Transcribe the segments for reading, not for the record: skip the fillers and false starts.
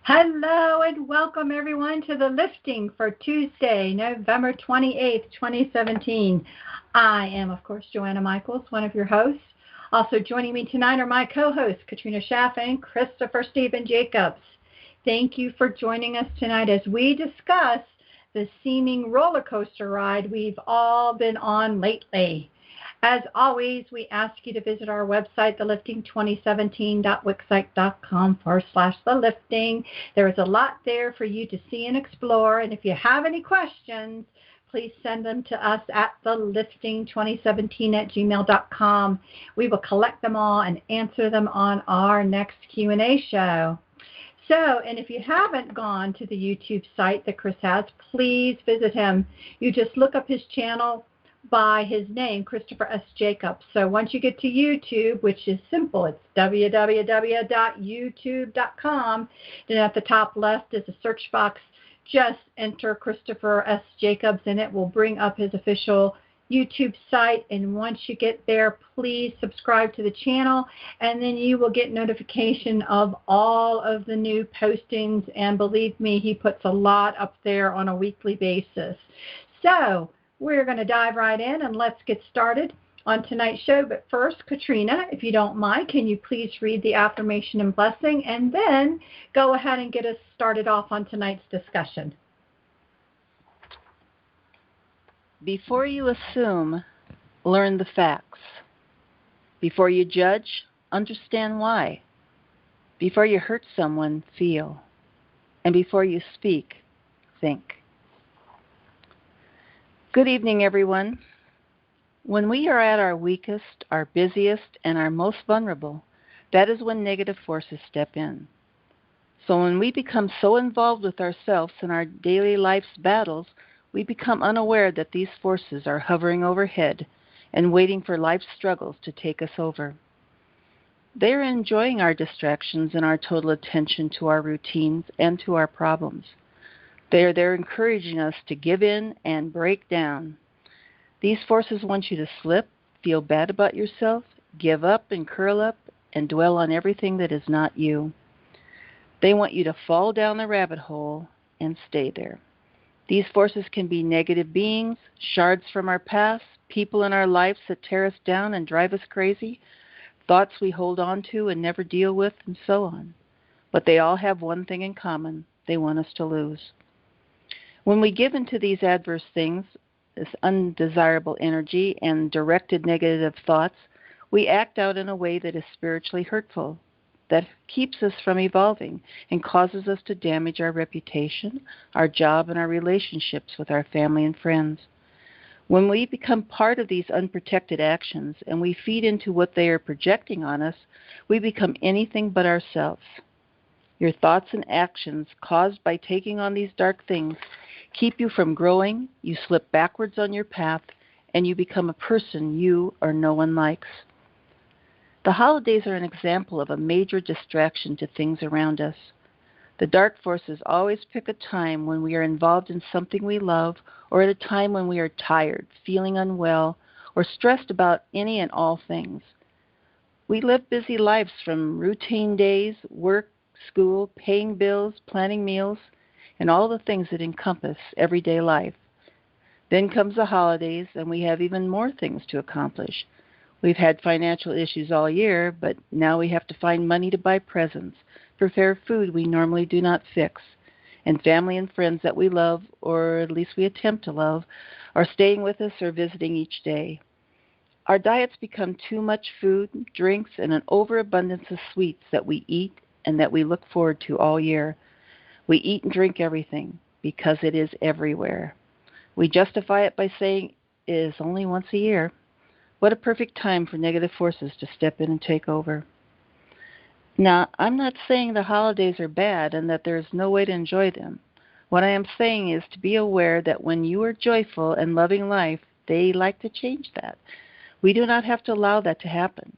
Hello and welcome everyone to the lifting for Tuesday, November 28th, 2017. I am, of course, Joanna Michaels, one of your hosts. Also joining me tonight are my co-hosts, Katrina Schaff and Christopher Stephen Jacobs. Thank you for joining us tonight as we discuss the seeming roller coaster ride we've all been on lately. As always, we ask you to visit our website, thelifting2017.wixsite.com/thelifting. There is a lot there for you to see and explore. And if you have any questions, please send them to us at thelifting2017@gmail.com. We will collect them all and answer them on our next Q&A show. So, and if you haven't gone to the YouTube site that Chris has, please visit him. You just look up his channel by his name, Christopher S. Jacobs. So once you get to YouTube, which is simple, it's www.youtube.com. Then at the top left is a search box. Just enter Christopher S. Jacobs and it will bring up his official YouTube site. And once you get there, please subscribe to the channel and then you will get notification of all of the new postings. And believe me, he puts a lot up there on a weekly basis. So we're going to dive right in and let's get started on tonight's show. But first, Katrina, if you don't mind, can you please read the affirmation and blessing and then go ahead and get us started off on tonight's discussion. Before you assume, learn the facts. Before you judge, understand why. Before you hurt someone, feel. And before you speak, think. Good evening, everyone. When we are at our weakest, our busiest, and our most vulnerable, that is when negative forces step in. So when we become so involved with ourselves in our daily life's battles, we become unaware that these forces are hovering overhead and waiting for life's struggles to take us over. They are enjoying our distractions and our total attention to our routines and to our problems. They are there encouraging us to give in and break down. These forces want you to slip, feel bad about yourself, give up and curl up, and dwell on everything that is not you. They want you to fall down the rabbit hole and stay there. These forces can be negative beings, shards from our past, people in our lives that tear us down and drive us crazy, thoughts we hold on to and never deal with, and so on. But they all have one thing in common: they want us to lose. When we give into these adverse things, this undesirable energy and directed negative thoughts, we act out in a way that is spiritually hurtful, that keeps us from evolving and causes us to damage our reputation, our job, and our relationships with our family and friends. When we become part of these unprotected actions and we feed into what they are projecting on us, we become anything but ourselves. Your thoughts and actions caused by taking on these dark things keep you from growing, you slip backwards on your path, and you become a person you or no one likes. The holidays are an example of a major distraction to things around us. The dark forces always pick a time when we are involved in something we love, or at a time when we are tired, feeling unwell, or stressed about any and all things. We live busy lives from routine days, work, school, paying bills, planning meals, and all the things that encompass everyday life. Then comes the holidays, and we have even more things to accomplish. We've had financial issues all year, but now we have to find money to buy presents, prepare food we normally do not fix, and family and friends that we love, or at least we attempt to love, are staying with us or visiting each day. Our diets become too much food, drinks, and an overabundance of sweets that we eat and that we look forward to all year. We eat and drink everything because it is everywhere. We justify it by saying it is only once a year. What a perfect time for negative forces to step in and take over. Now, I'm not saying the holidays are bad and that there is no way to enjoy them. What I am saying is to be aware that when you are joyful and loving life, they like to change that. We do not have to allow that to happen.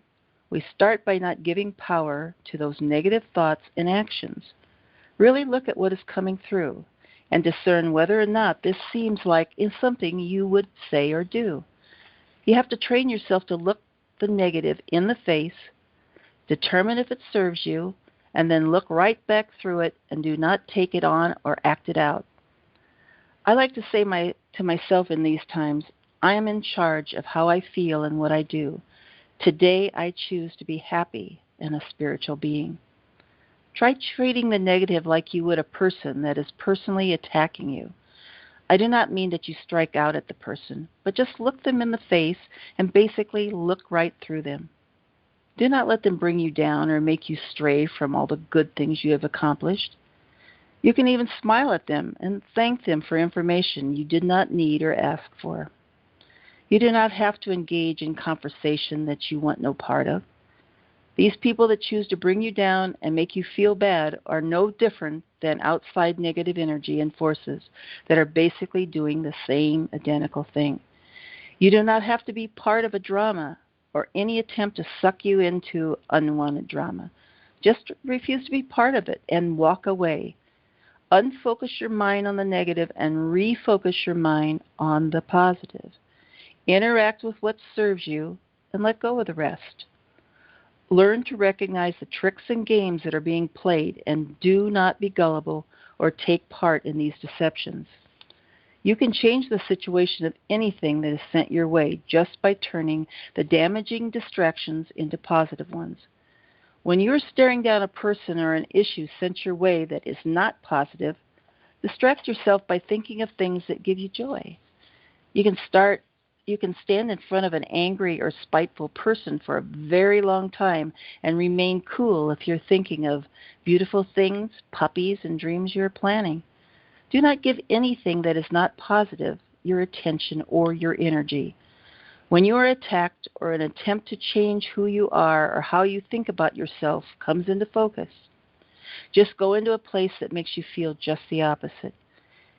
We start by not giving power to those negative thoughts and actions. Really look at what is coming through and discern whether or not this seems like is something you would say or do. You have to train yourself to look the negative in the face, determine if it serves you, and then look right back through it and do not take it on or act it out. I like to say to myself in these times, I am in charge of how I feel and what I do. Today I choose to be happy and a spiritual being. Try treating the negative like you would a person that is personally attacking you. I do not mean that you strike out at the person, but just look them in the face and basically look right through them. Do not let them bring you down or make you stray from all the good things you have accomplished. You can even smile at them and thank them for information you did not need or ask for. You do not have to engage in conversation that you want no part of. These people that choose to bring you down and make you feel bad are no different than outside negative energy and forces that are basically doing the same identical thing. You do not have to be part of a drama or any attempt to suck you into unwanted drama. Just refuse to be part of it and walk away. Unfocus your mind on the negative and refocus your mind on the positive. Interact with what serves you and let go of the rest. Learn to recognize the tricks and games that are being played and do not be gullible or take part in these deceptions. You can change the situation of anything that is sent your way just by turning the damaging distractions into positive ones. When you are staring down a person or an issue sent your way that is not positive, distract yourself by thinking of things that give you joy. You can stand in front of an angry or spiteful person for a very long time and remain cool if you're thinking of beautiful things, puppies, and dreams you're planning. Do not give anything that is not positive your attention or your energy. When you are attacked or an attempt to change who you are or how you think about yourself comes into focus, just go into a place that makes you feel just the opposite.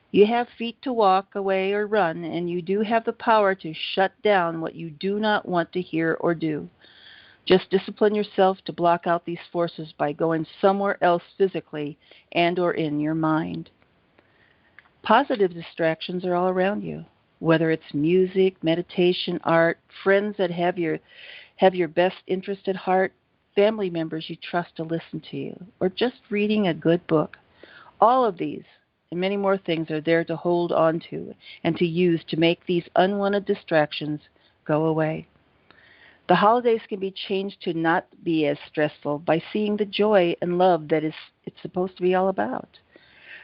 You have feet to walk away or run, and you do have the power to shut down what you do not want to hear or do. Just discipline yourself to block out these forces by going somewhere else physically and or in your mind. Positive distractions are all around you, whether it's music, meditation, art, friends that have your best interest at heart, family members you trust to listen to you, or just reading a good book. All of these and many more things are there to hold on to and to use to make these unwanted distractions go away. The holidays can be changed to not be as stressful by seeing the joy and love that it's supposed to be all about.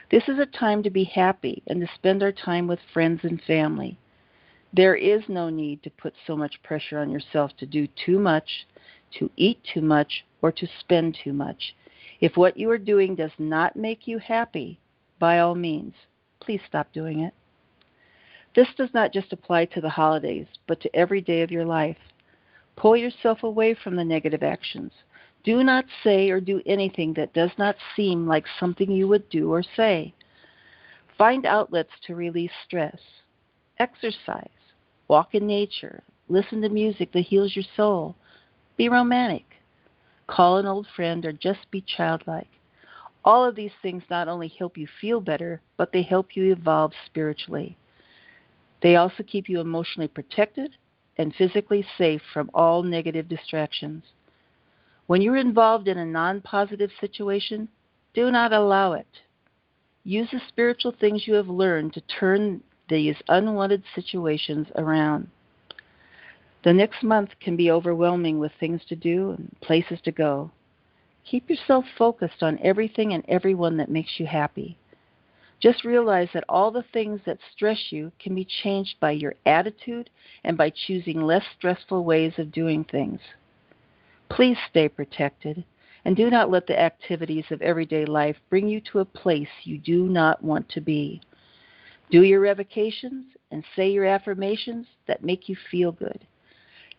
This is a time to be happy and to spend our time with friends and family. There is no need to put so much pressure on yourself to do too much, to eat too much, or to spend too much. If what you are doing does not make you happy, by all means, please stop doing it. This does not just apply to the holidays, but to every day of your life. Pull yourself away from the negative actions. Do not say or do anything that does not seem like something you would do or say. Find outlets to release stress. Exercise. Walk in nature. Listen to music that heals your soul. Be romantic. Call an old friend or just be childlike. All of these things not only help you feel better, but they help you evolve spiritually. They also keep you emotionally protected and physically safe from all negative distractions. When you're involved in a non-positive situation, do not allow it. Use the spiritual things you have learned to turn these unwanted situations around. The next month can be overwhelming with things to do and places to go. Keep yourself focused on everything and everyone that makes you happy. Just realize that all the things that stress you can be changed by your attitude and by choosing less stressful ways of doing things. Please stay protected and do not let the activities of everyday life bring you to a place you do not want to be. Do your revocations and say your affirmations that make you feel good.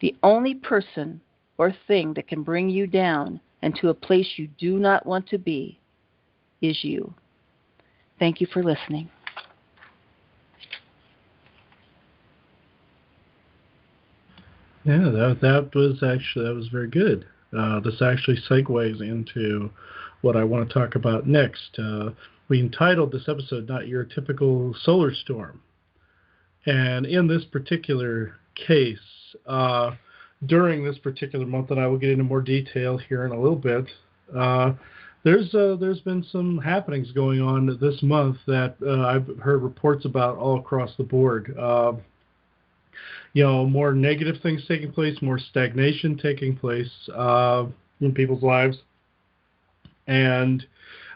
The only person or thing that can bring you down and to a place you do not want to be is you. Thank you for listening. Yeah, that was very good. This actually segues into what I want to talk about next. We entitled this episode "Not Your Typical Solar Storm," and in this particular case, during this particular month, and I will get into more detail here in a little bit, there's been some happenings going on this month that I've heard reports about all across the board. More negative things taking place, more stagnation taking place in people's lives, and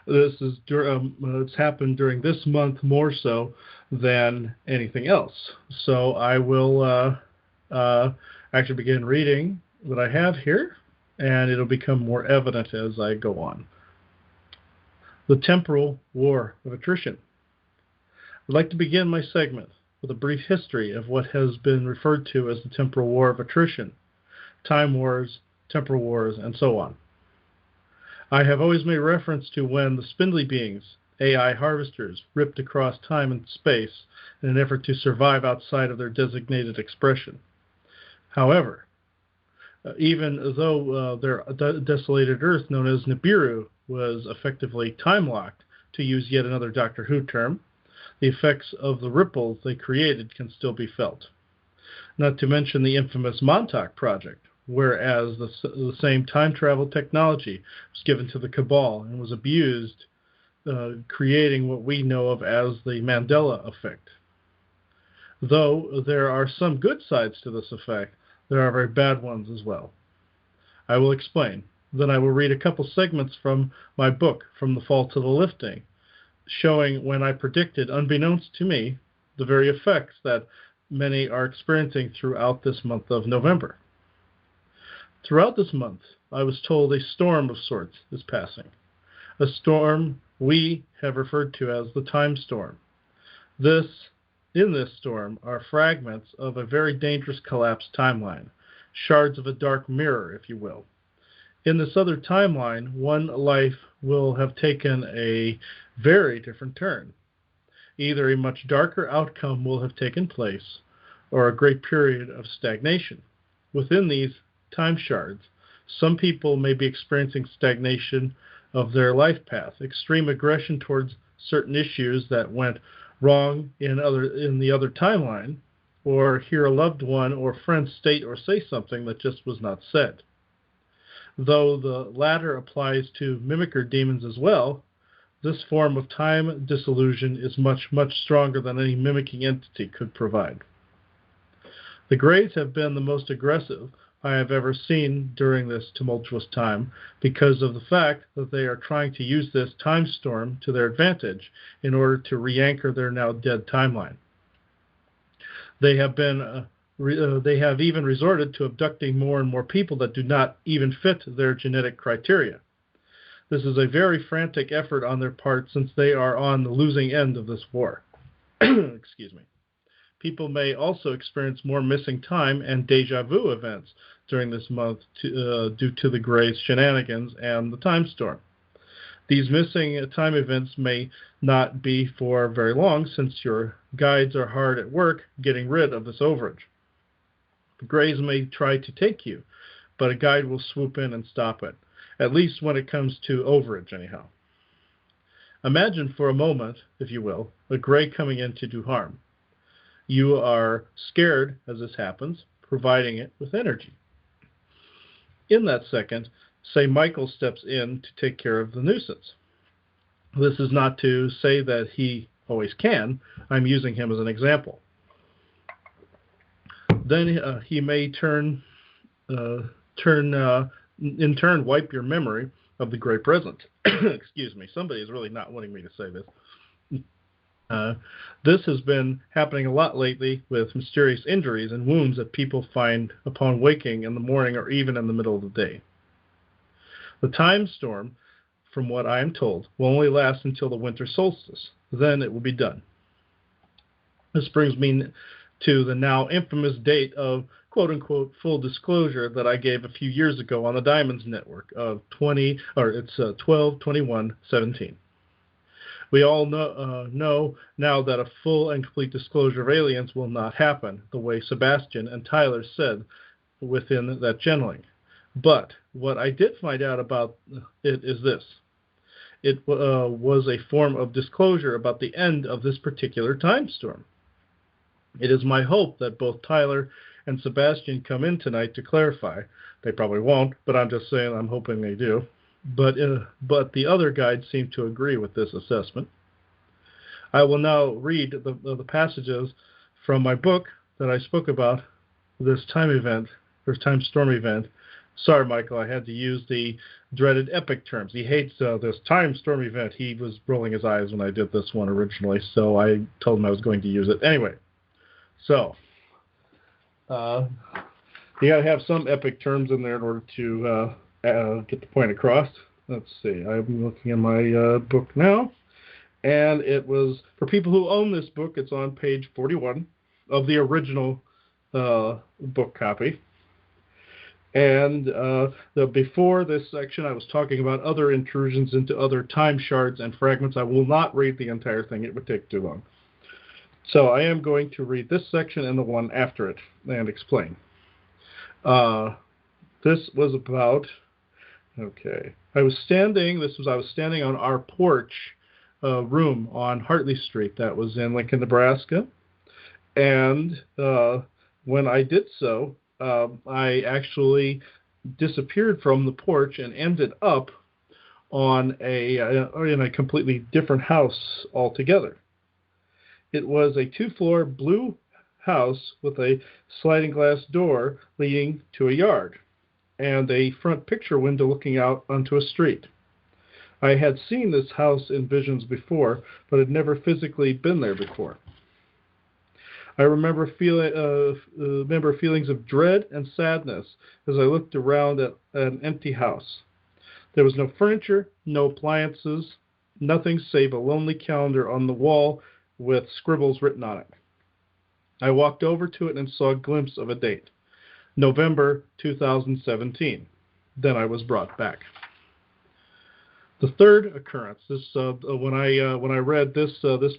this is it's happened during this month more so than anything else. So I will actually begin reading what I have here, and it'll become more evident as I go on. The Temporal War of Attrition. I'd like to begin my segment with a brief history of what has been referred to as the Temporal War of Attrition, Time Wars, Temporal Wars, and so on. I have always made reference to when the spindly beings, AI harvesters, ripped across time and space in an effort to survive outside of their designated expression. However, even though their desolated Earth known as Nibiru was effectively time-locked, to use yet another Doctor Who term, the effects of the ripples they created can still be felt. Not to mention the infamous Montauk Project, whereas the same time travel technology was given to the Cabal and was abused, creating what we know of as the Mandela Effect. Though there are some good sides to this effect, there are very bad ones as well. I will explain. Then I will read a couple segments from my book, From the Fall to the Lifting, showing when I predicted, unbeknownst to me, the very effects that many are experiencing throughout this month of November. Throughout this month, I was told a storm of sorts is passing. A storm we have referred to as the time storm. In this storm are fragments of a very dangerous collapsed timeline, shards of a dark mirror, if you will. In this other timeline, one life will have taken a very different turn. Either a much darker outcome will have taken place, or a great period of stagnation. Within these time shards, some people may be experiencing stagnation of their life path, extreme aggression towards certain issues that went wrong in the other timeline, or hear a loved one or friend state or say something that just was not said. Though the latter applies to mimicker demons as well, this form of time disillusion is much, much stronger than any mimicking entity could provide. The Greys have been the most aggressive I have ever seen during this tumultuous time because of the fact that they are trying to use this time storm to their advantage in order to re-anchor their now dead timeline. They have even resorted to abducting more and more people that do not even fit their genetic criteria. This is a very frantic effort on their part since they are on the losing end of this war. Excuse me. People may also experience more missing time and deja vu events during this month due to the Greys' shenanigans and the time storm. These missing time events may not be for very long since your guides are hard at work getting rid of this overage. The Greys may try to take you, but a guide will swoop in and stop it, at least when it comes to overage anyhow. Imagine for a moment, if you will, a Grey coming in to do harm. You are scared as this happens, providing it with energy. In that second, say Michael steps in to take care of the nuisance. This is not to say that he always can. I'm using him as an example. Then he may in turn wipe your memory of the Grey present. Excuse me, somebody is really not wanting me to say this. This has been happening a lot lately with mysterious injuries and wounds that people find upon waking in the morning or even in the middle of the day. The time storm, from what I am told, will only last until the winter solstice. Then it will be done. This brings me to the now infamous date of quote-unquote full disclosure that I gave a few years ago on the Diamonds Network of 12/21/17. We all know now that a full and complete disclosure of aliens will not happen, the way Sebastian and Tyler said within that channeling. But what I did find out about it is this. It was a form of disclosure about the end of this particular time storm. It is my hope that both Tyler and Sebastian come in tonight to clarify. They probably won't, but I'm just saying I'm hoping they do. but the other guides seem to agree with this assessment. I will now read the passages from my book that I spoke about, this time storm event. Sorry, Michael, I had to use the dreaded epic terms. He hates this time storm event. He was rolling his eyes when I did this one originally, so I told him I was going to use it. Anyway, so you got to have some epic terms in there in order to get the point across. Let's see. I'm looking in my book now, and it was, for people who own this book, it's on page 41 of the original book copy. And before this section, I was talking about other intrusions into other time shards and fragments. I will not read the entire thing. It would take too long. So I am going to read this section and the one after it and explain. This was about, okay, I was standing on our porch room on Hartley Street. That was in Lincoln, Nebraska. And when I did so, I actually disappeared from the porch and ended up in a completely different house altogether. It was a 2-floor blue house with a sliding glass door leading to a yard and a front picture window looking out onto a street. I had seen this house in visions before, but had never physically been there before. I remember feelings of dread and sadness as I looked around at an empty house. There was no furniture, no appliances, nothing save a lonely calendar on the wall with scribbles written on it. I walked over to it and saw a glimpse of a date, November 2017. Then I was brought back. The third occurrence. When I read this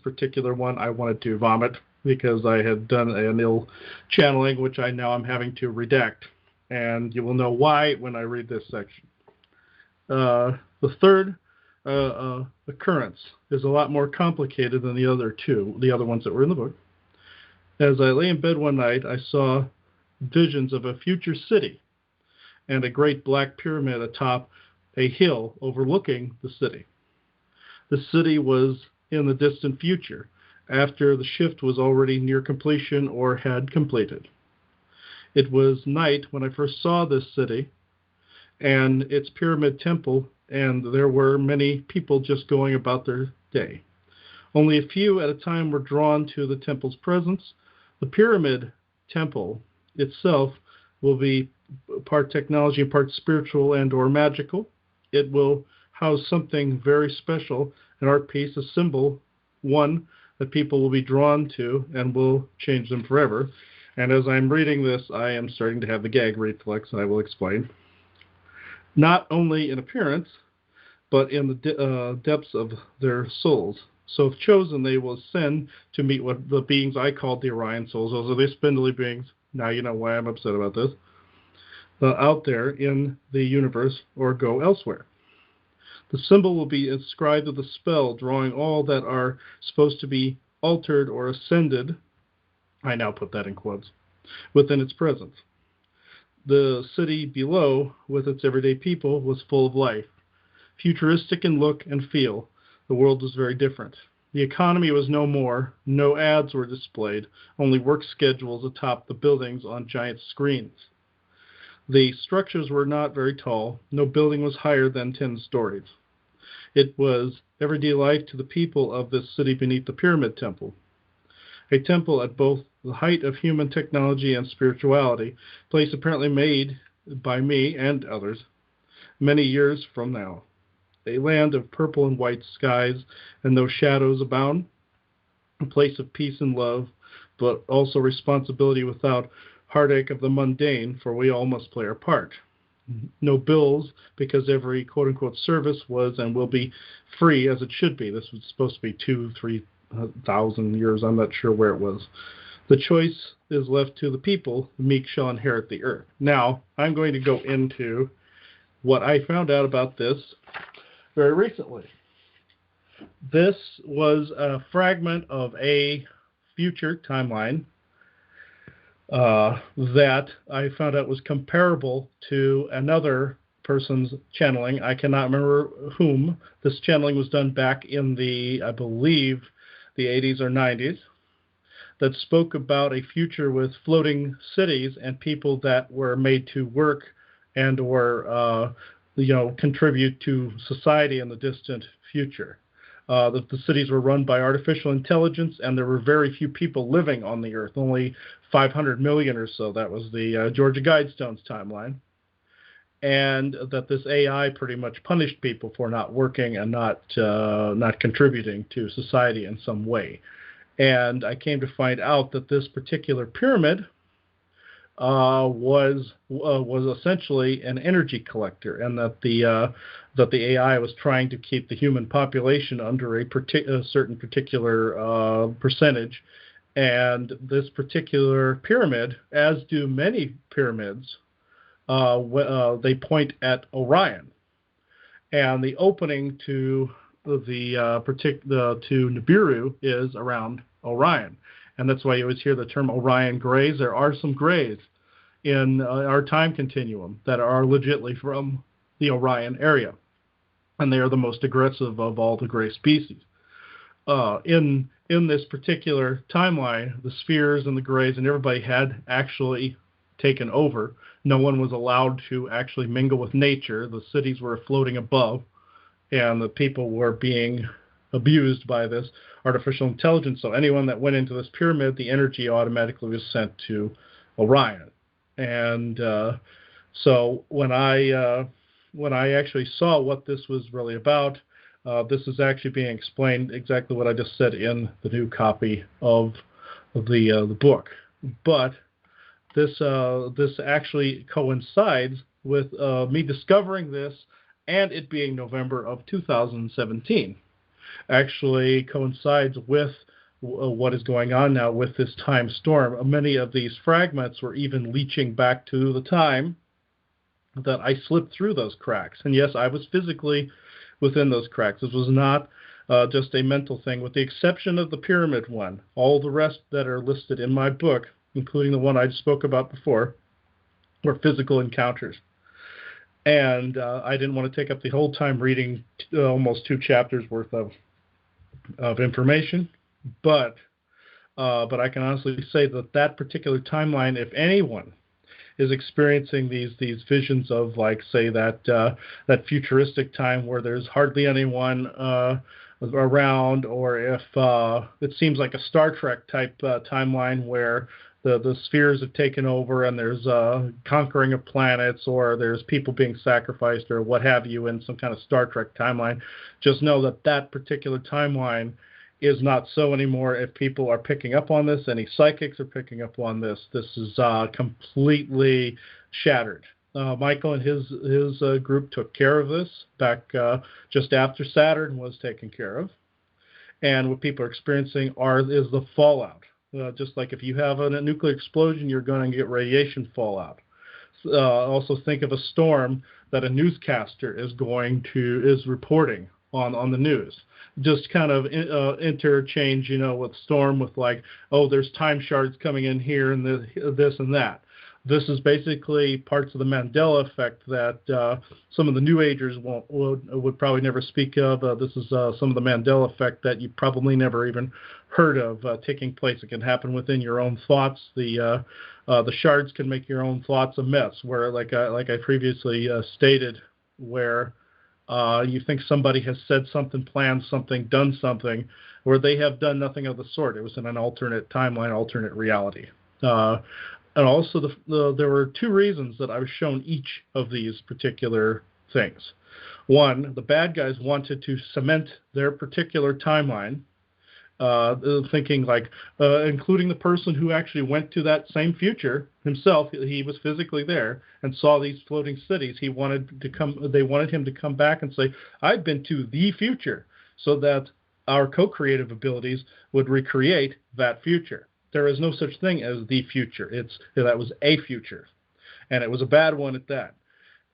particular one, I wanted to vomit because I had done an ill channeling, which I'm having to redact, and you will know why when I read this section. The third occurrence is a lot more complicated than the other ones that were in the book. As I lay in bed one night, I saw visions of a future city and a great black pyramid atop a hill overlooking the city. The city was in the distant future, after the shift was already near completion or had completed. It was night when I first saw this city and its pyramid temple, and there were many people just going about their day. Only a few at a time were drawn to the temple's presence. The pyramid temple itself will be part technology and part spiritual and or magical. It will house something very special, an art piece, a symbol, one that people will be drawn to and will change them forever. And as I'm reading this, I am starting to have the gag reflex, and I will explain. Not only in appearance, but in the depths of their souls. So if chosen, they will ascend to meet what the beings I called the Orion souls. Those are the spindly beings. Now you know why I'm upset about this. Out there in the universe or go elsewhere. The symbol will be inscribed with a spell drawing all that are supposed to be altered or ascended, I now put that in quotes, within its presence. The city below, with its everyday people, was full of life. Futuristic in look and feel, the world was very different. The economy was no more, no ads were displayed, only work schedules atop the buildings on giant screens. The structures were not very tall. No building was higher than 10 stories. It was everyday life to the people of this city beneath the pyramid temple. A temple at both the height of human technology and spirituality, place apparently made by me and others many years from now. A land of purple and white skies and no shadows abound. A place of peace and love, but also responsibility without heartache of the mundane, for we all must play our part. No bills, because every quote-unquote service was and will be free as it should be. This was supposed to be 2,000-3,000 years. I'm not sure where it was. The choice is left to the people. The meek shall inherit the earth. Now, I'm going to go into what I found out about this very recently. This was a fragment of a future timeline that I found out was comparable to another person's channeling. I cannot remember whom. This channeling was done back in I believe, the 80s or 90s, that spoke about a future with floating cities and people that were made to work and or contribute to society in the distant future. That the cities were run by artificial intelligence, and there were very few people living on the Earth, only 500 million or so. That was the Georgia Guidestones timeline. And that this AI pretty much punished people for not working and not contributing to society in some way. And I came to find out that this particular pyramid was essentially an energy collector, and that the AI was trying to keep the human population under a certain particular percentage. And this particular pyramid, as do many pyramids, they point at Orion, and the opening to to Nibiru is around Orion, and that's why you always hear the term Orion Grays. There are some Grays in our time continuum that are legitimately from the Orion area, and they are the most aggressive of all the Gray species. In this particular timeline, the spheres and the Grays and everybody had actually taken over. No one was allowed to actually mingle with nature. The cities were floating above, and the people were being abused by this artificial intelligence. So anyone that went into this pyramid, the energy automatically was sent to Orion. And so when I actually saw what this was really about, this is actually being explained exactly what I just said in the new copy of the book. But this actually coincides with me discovering this, and it being November of 2017. Actually coincides with what is going on now with this time storm. Many of these fragments were even leaching back to the time that I slipped through those cracks. And yes, I was physically within those cracks. This was not just a mental thing, with the exception of the pyramid one. All the rest that are listed in my book, including the one I spoke about before, were physical encounters. And I didn't want to take up the whole time reading almost 2 chapters worth of information, but I can honestly say that particular timeline, if anyone is experiencing these visions of, like, say, that futuristic time where there's hardly anyone around, or if it seems like a Star Trek type timeline where the spheres have taken over and there's conquering of planets, or there's people being sacrificed or what have you in some kind of Star Trek timeline, just know that particular timeline is not so anymore. If people are picking up on this, any psychics are picking up on this, this is completely shattered. Michael and his group took care of this back just after Saturn was taken care of. And what people are experiencing is the fallout. Just like if you have a nuclear explosion, you're going to get radiation fallout. Also think of a storm that a newscaster is reporting on the news. Just kind of interchange, with storm with, like, oh, there's time shards coming in here and this and that. This is basically parts of the Mandela effect that some of the New Agers would probably never speak of. This is some of the Mandela effect that you probably never even heard of taking place. It can happen within your own thoughts. The shards can make your own thoughts a mess. Where, like I previously stated, where you think somebody has said something, planned something, done something, where they have done nothing of the sort. It was in an alternate timeline, alternate reality. And also, there were 2 reasons that I was shown each of these particular things. One, the bad guys wanted to cement their particular timeline, thinking like, including the person who actually went to that same future himself. He was physically there and saw these floating cities. They wanted him to come back and say, I've been to the future, so that our co-creative abilities would recreate that future. There is no such thing as the future. That was a future, and it was a bad one at that.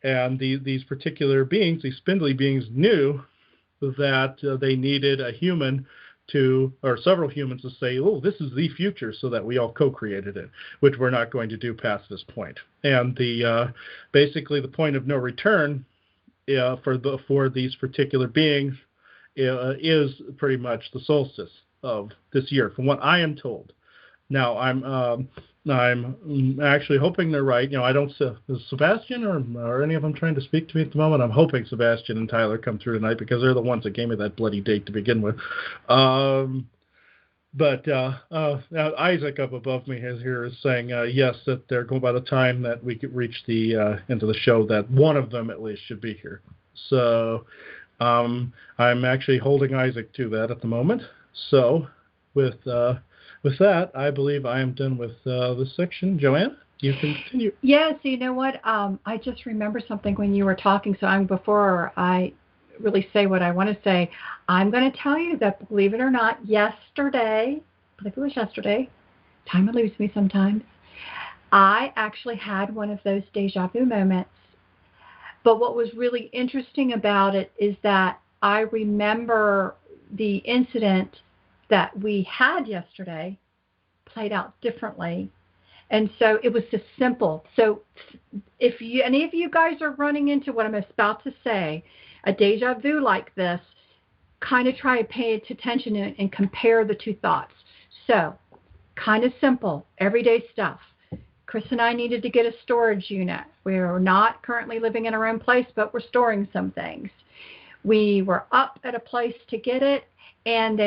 And these particular beings, these spindly beings, knew that they needed a human several humans to say, oh, this is the future, so that we all co-created it, which we're not going to do past this point. And basically the point of no return for these particular beings is pretty much the solstice of this year, from what I am told. Now, I'm actually hoping they're right. I don't. Is Sebastian or any of them trying to speak to me at the moment? I'm hoping Sebastian and Tyler come through tonight, because they're the ones that gave me that bloody date to begin with. But Isaac up above me is saying yes, that they're going by the time that we could reach the into the show, that one of them at least should be here. So I'm actually holding Isaac to that at the moment. So with that, I believe I am done with this section. Joanne, you can continue. Yeah, so you know what? I just remember something when you were talking. So before I really say what I want to say, I'm going to tell you that, believe it or not, yesterday, I believe it was yesterday, time eludes me sometimes, I actually had one of those deja vu moments. But what was really interesting about it is that I remember the incident that we had yesterday played out differently. And so it was just simple. So if any of you guys are running into what I'm about to say, a deja vu like this, kind of try to pay attention and compare the two thoughts. So kind of simple, everyday stuff. Chris and I needed to get a storage unit. We're not currently living in our own place, but we're storing some things. We were up at a place to get it, and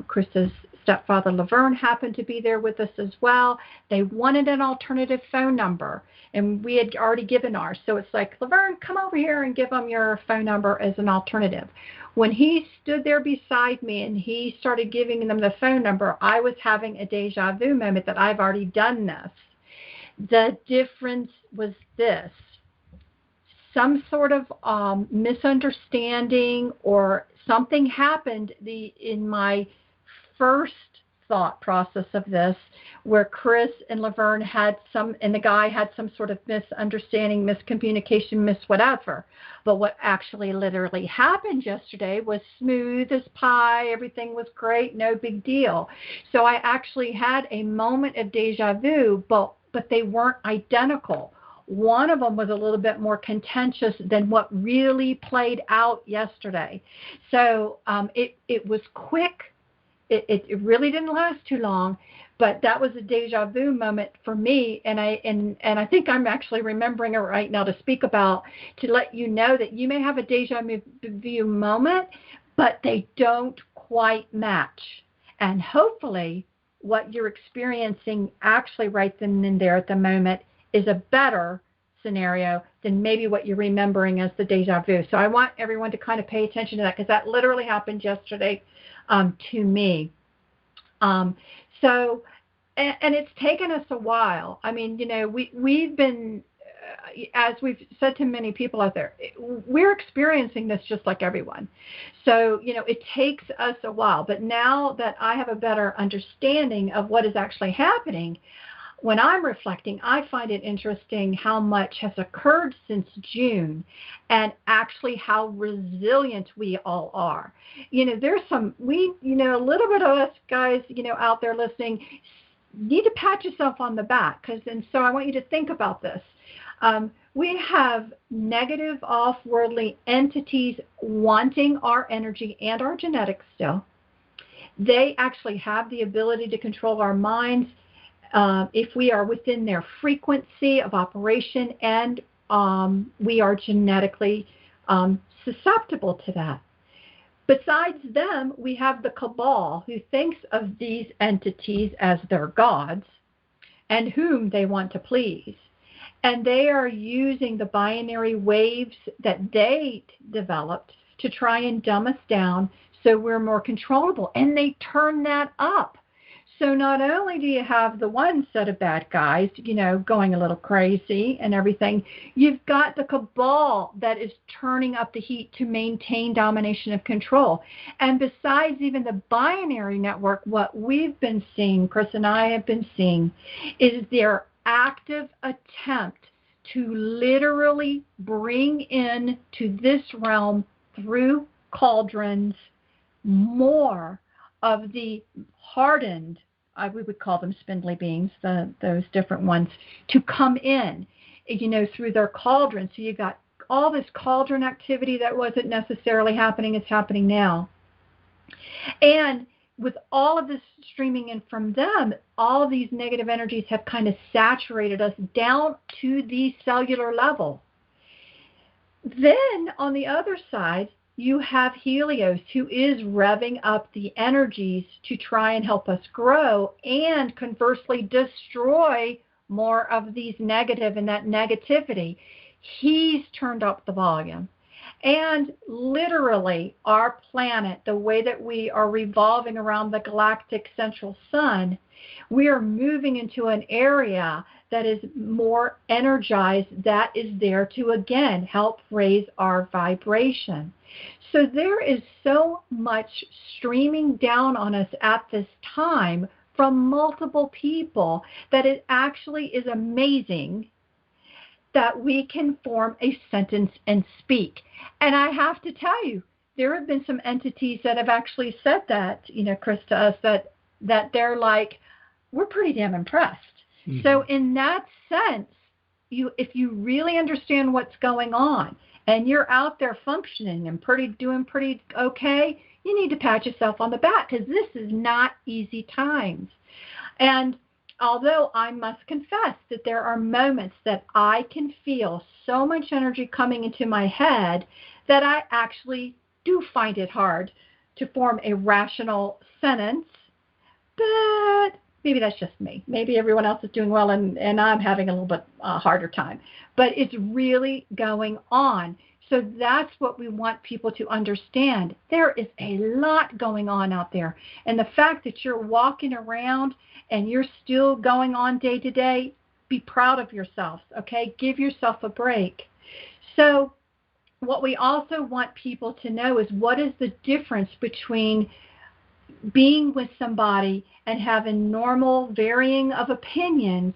Chris's stepfather, Laverne, happened to be there with us as well. They wanted an alternative phone number, and we had already given ours. So it's like, Laverne, come over here and give them your phone number as an alternative. When he stood there beside me and he started giving them the phone number, I was having a deja vu moment that I've already done this. The difference was this. Some sort of misunderstanding or something happened in my first thought process of this, where Chris and Laverne and the guy had some sort of misunderstanding, miscommunication, whatever. But what actually literally happened yesterday was smooth as pie. Everything was great, no big deal. So I actually had a moment of deja vu, but they weren't identical. One of them was a little bit more contentious than what really played out yesterday. So it was quick. It really didn't last too long, but that was a deja vu moment for me, and I think I'm actually remembering it right now to speak about, to let you know that you may have a deja vu moment, but they don't quite match. And hopefully what you're experiencing actually right then and there at the moment is a better scenario than maybe what you're remembering as the deja vu. So I want everyone to kind of pay attention to that, because that literally happened yesterday to me. So, and it's taken us a while. I mean, we've been, as we've said to many people out there, we're experiencing this just like everyone. So, it takes us a while. But now that I have a better understanding of what is actually happening, when I'm reflecting, I find it interesting how much has occurred since June, and actually how resilient we all are. There's a little bit of us guys, out there listening, need to pat yourself on the back, and so I want you to think about this. We have negative off-worldly entities wanting our energy and our genetics still. They actually have the ability to control our minds, if we are within their frequency of operation, and we are genetically susceptible to that. Besides them, we have the cabal, who thinks of these entities as their gods and whom they want to please. And they are using the binary waves that they developed to try and dumb us down so we're more controllable. And they turn that up. So not only do you have the one set of bad guys, going a little crazy and everything, you've got the cabal that is turning up the heat to maintain domination of control. And besides even the binary network, what we've been seeing, Chris and I have been seeing, is their active attempt to literally bring in to this realm through cauldrons more of the hardened, we would call them spindly beings, those different ones, to come in, through their cauldron. So you got all this cauldron activity that wasn't necessarily happening is happening now. And with all of this streaming in from them, all of these negative energies have kind of saturated us down to the cellular level. Then on the other side, you have Helios, who is revving up the energies to try and help us grow and conversely destroy more of these negative and that negativity. He's turned up the volume. And literally, our planet, the way that we are revolving around the galactic central sun, we are moving into an area that is more energized, that is there to, again, help raise our vibration. So there is so much streaming down on us at this time from multiple people that it actually is amazing that we can form a sentence and speak. And I have to tell you, there have been some entities that have actually said that, Chris, to us, that they're like, we're pretty damn impressed. Mm-hmm. So in that sense, if you really understand what's going on and you're out there functioning and doing pretty okay, you need to pat yourself on the back, because this is not easy times. And although I must confess that there are moments that I can feel so much energy coming into my head that I actually do find it hard to form a rational sentence, but maybe that's just me. Maybe everyone else is doing well and I'm having a little bit harder time. But it's really going on. So that's what we want people to understand. There is a lot going on out there. And the fact that you're walking around and you're still going on day to day, be proud of yourself, okay? Give yourself a break. So what we also want people to know is, what is the difference between being with somebody and having normal varying of opinions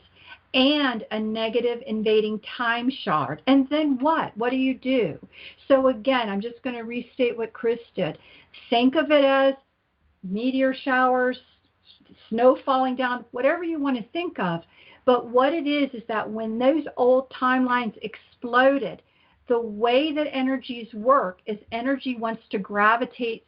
and a negative invading time shard? And then what? What do you do? So again, I'm just going to restate what Chris did. Think of it as meteor showers, snow falling down, whatever you want to think of. But what it is that when those old timelines exploded, the way that energies work is energy wants to gravitate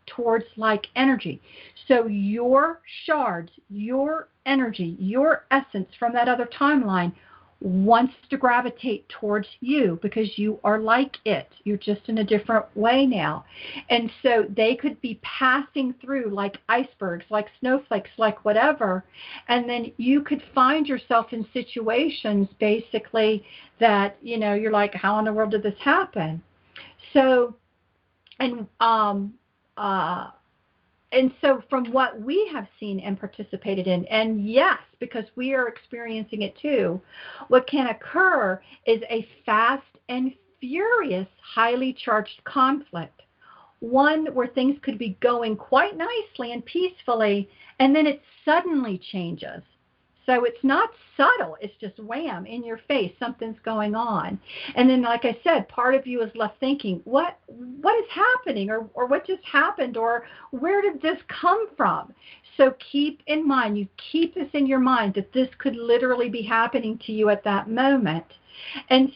towards like energy. So your shards, your energy, your essence from that other timeline wants to gravitate towards you because you are like it. You're just in a different way now. And so they could be passing through like icebergs, like snowflakes, like whatever. And then you could find yourself in situations basically that, you're like, how in the world did this happen? So, and so from what we have seen and participated in, and yes, because we are experiencing it too, what can occur is a fast and furious, highly charged conflict. One where things could be going quite nicely and peacefully, and then it suddenly changes. So it's not subtle. It's just wham, in your face, something's going on. And then, like I said, part of you is left thinking, what is happening, or what just happened, or where did this come from? So keep in mind, you keep this in your mind, that this could literally be happening to you at that moment. And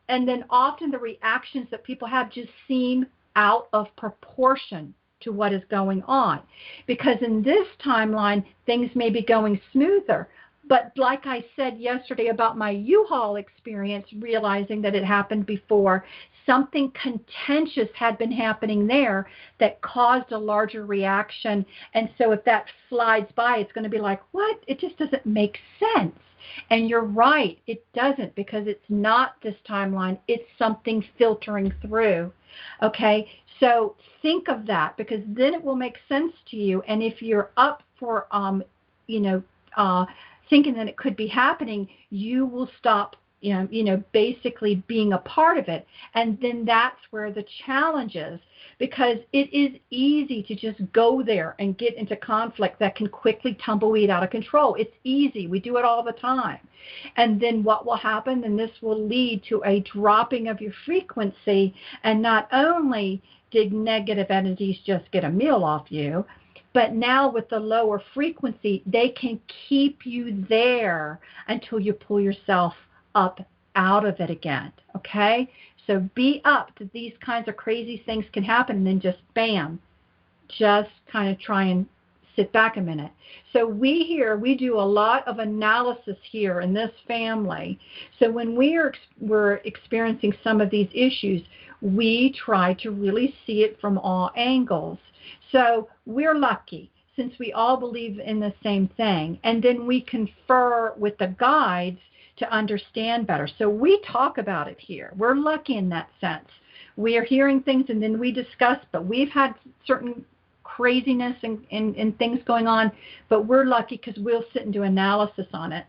then often the reactions that people have just seem out of proportion to what is going on, because in this timeline things may be going smoother, but like I said yesterday about my U-Haul experience, realizing that it happened before, something contentious had been happening there that caused a larger reaction. And so if that slides by, it's going to be like, what? It just doesn't make sense. And you're right, it doesn't, because it's not this timeline, it's something filtering through. Okay, so think of that, because then it will make sense to you. And if you're up for, thinking that it could be happening, you will stop, basically being a part of it. And then that's where the challenge is, because it is easy to just go there and get into conflict that can quickly tumbleweed out of control. It's easy. We do it all the time. And then what will happen? And this will lead to a dropping of your frequency. And not only did negative entities just get a meal off you? But now with the lower frequency, they can keep you there until you pull yourself up out of it again, okay? So be up to these kinds of crazy things can happen, and then just bam, just kind of try and sit back a minute. So we do a lot of analysis here in this family. So when we're experiencing some of these issues, we try to really see it from all angles. So we're lucky since we all believe in the same thing, and then we confer with the guides to understand better. So we talk about it here. We're lucky in that sense. We are hearing things and then we discuss, but we've had certain craziness and things going on, but we're lucky because we'll sit and do analysis on it.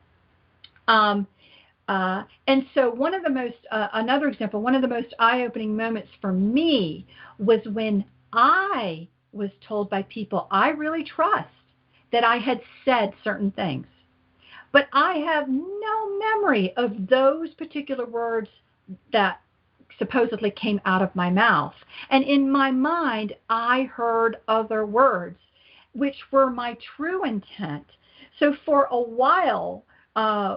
And so one of the most, another example, one of the most eye-opening moments for me was when I was told by people I really trust that I had said certain things. But I have no memory of those particular words that supposedly came out of my mouth. And in my mind, I heard other words, which were my true intent. So for a while,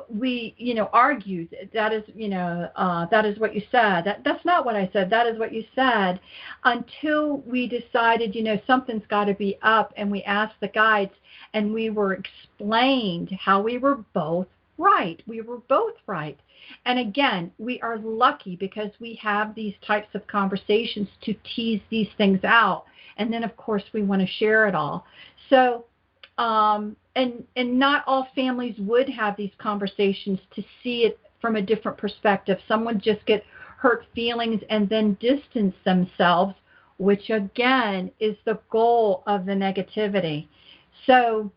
we, argued, that is what you said. That's not what I said. That is what you said, until we decided, something's got to be up, and we asked the guides, and we were explained how we were both right. We were both right. And again, we are lucky because we have these types of conversations to tease these things out. And then, of course, we want to share it all. So, and not all families would have these conversations to see it from a different perspective. Some would just get hurt feelings and then distance themselves, which again is the goal of the negativity. So